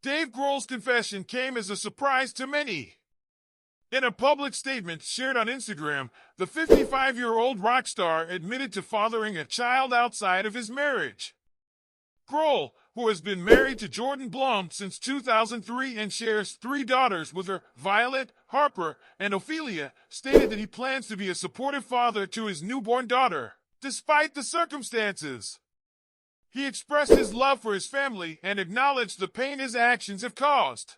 Dave Grohl's confession came as a surprise to many. In a public statement shared on Instagram, the 55-year-old rock star admitted to fathering a child outside of his marriage. Grohl, who has been married to Jordan Blum since 2003 and shares 3 daughters with her, Violet, Harper, and Ophelia, stated that he plans to be a supportive father to his newborn daughter, despite the circumstances. He expressed his love for his family and acknowledged the pain his actions have caused.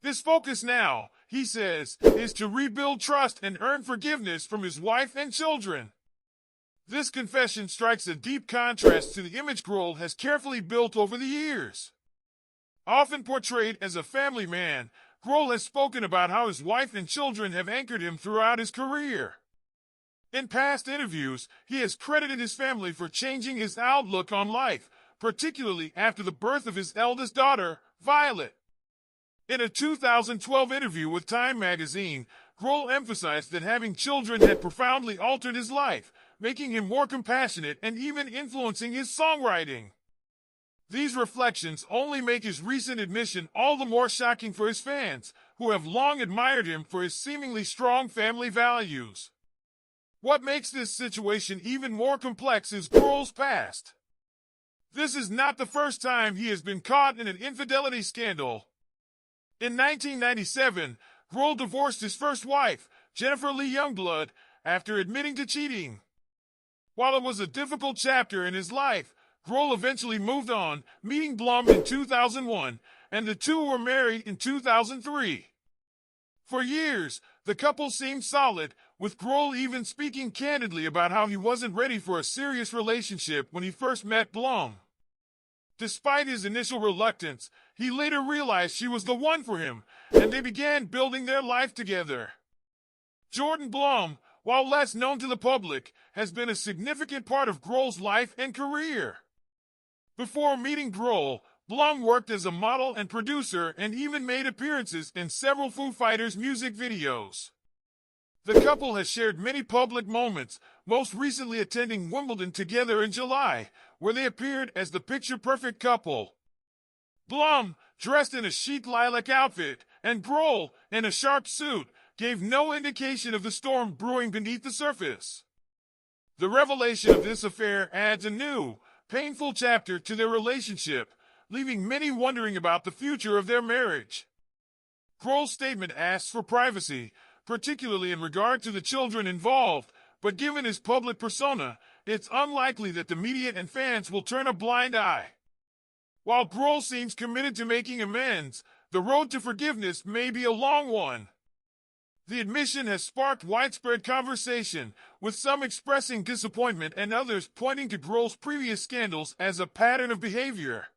His focus now, he says, is to rebuild trust and earn forgiveness from his wife and children. This confession strikes a deep contrast to the image Grohl has carefully built over the years. Often portrayed as a family man, Grohl has spoken about how his wife and children have anchored him throughout his career. In past interviews, he has credited his family for changing his outlook on life, particularly after the birth of his eldest daughter, Violet. In a 2012 interview with Time magazine, Grohl emphasized that having children had profoundly altered his life, making him more compassionate and even influencing his songwriting. These reflections only make his recent admission all the more shocking for his fans, who have long admired him for his seemingly strong family values. What makes this situation even more complex is Grohl's past. This is not the first time he has been caught in an infidelity scandal. In 1997, Grohl divorced his first wife, Jennifer Lee Youngblood, after admitting to cheating. While it was a difficult chapter in his life, Grohl eventually moved on, meeting Blum in 2001, and the two were married in 2003. For years, the couple seemed solid, with Grohl even speaking candidly about how he wasn't ready for a serious relationship when he first met Blum. Despite his initial reluctance, he later realized she was the one for him, and they began building their life together. Jordan Blum, while less known to the public, has been a significant part of Grohl's life and career. Before meeting Grohl, Blum worked as a model and producer and even made appearances in several Foo Fighters music videos. The couple has shared many public moments, most recently attending Wimbledon together in July, where they appeared as the picture-perfect couple. Blum, dressed in a chic lilac outfit, and Grohl, in a sharp suit, gave no indication of the storm brewing beneath the surface. The revelation of this affair adds a new, painful chapter to their relationship, leaving many wondering about the future of their marriage. Grohl's statement asks for privacy, particularly in regard to the children involved, but given his public persona, it's unlikely that the media and fans will turn a blind eye. While Grohl seems committed to making amends, the road to forgiveness may be a long one. The admission has sparked widespread conversation, with some expressing disappointment and others pointing to Grohl's previous scandals as a pattern of behavior.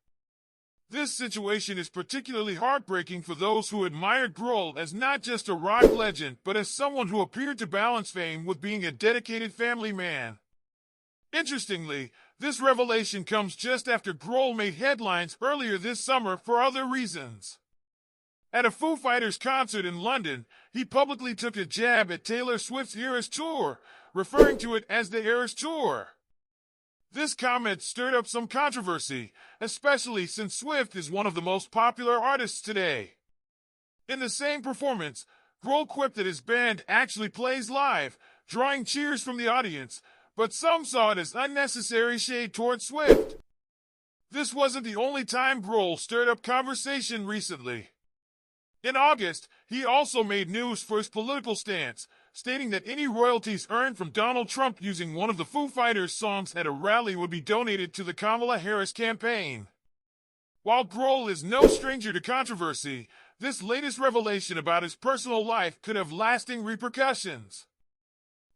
This situation is particularly heartbreaking for those who admired Grohl as not just a rock legend, but as someone who appeared to balance fame with being a dedicated family man. Interestingly, this revelation comes just after Grohl made headlines earlier this summer for other reasons. At a Foo Fighters concert in London, he publicly took a jab at Taylor Swift's Eras Tour, referring to it as the Eras Tour. This comment stirred up some controversy, especially since Swift is one of the most popular artists today. In the same performance, Grohl quipped that his band actually plays live, drawing cheers from the audience, but some saw it as unnecessary shade toward Swift. This wasn't the only time Grohl stirred up conversation recently. In August, he also made news for his political stance, stating that any royalties earned from Donald Trump using one of the Foo Fighters songs at a rally would be donated to the Kamala Harris campaign. While Grohl is no stranger to controversy, this latest revelation about his personal life could have lasting repercussions.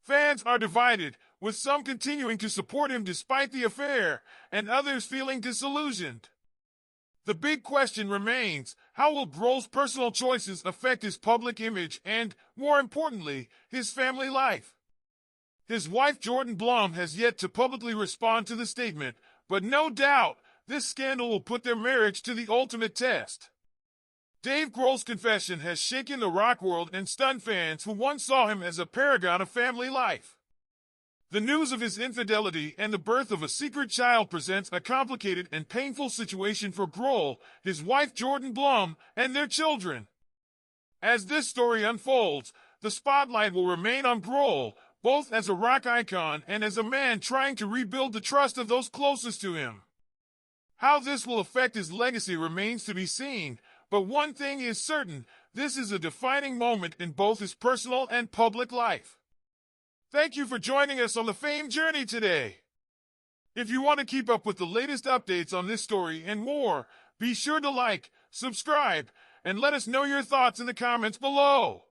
Fans are divided, with some continuing to support him despite the affair, and others feeling disillusioned. The big question remains, how will Grohl's personal choices affect his public image and, more importantly, his family life? His wife Jordan Blum has yet to publicly respond to the statement, but no doubt, this scandal will put their marriage to the ultimate test. Dave Grohl's confession has shaken the rock world and stunned fans who once saw him as a paragon of family life. The news of his infidelity and the birth of a secret child presents a complicated and painful situation for Grohl, his wife Jordan Blum, and their children. As this story unfolds, the spotlight will remain on Grohl, both as a rock icon and as a man trying to rebuild the trust of those closest to him. How this will affect his legacy remains to be seen, but one thing is certain, this is a defining moment in both his personal and public life. Thank you for joining us on the fame journey today. If you want to keep up with the latest updates on this story and more, be sure to like, subscribe, and let us know your thoughts in the comments below.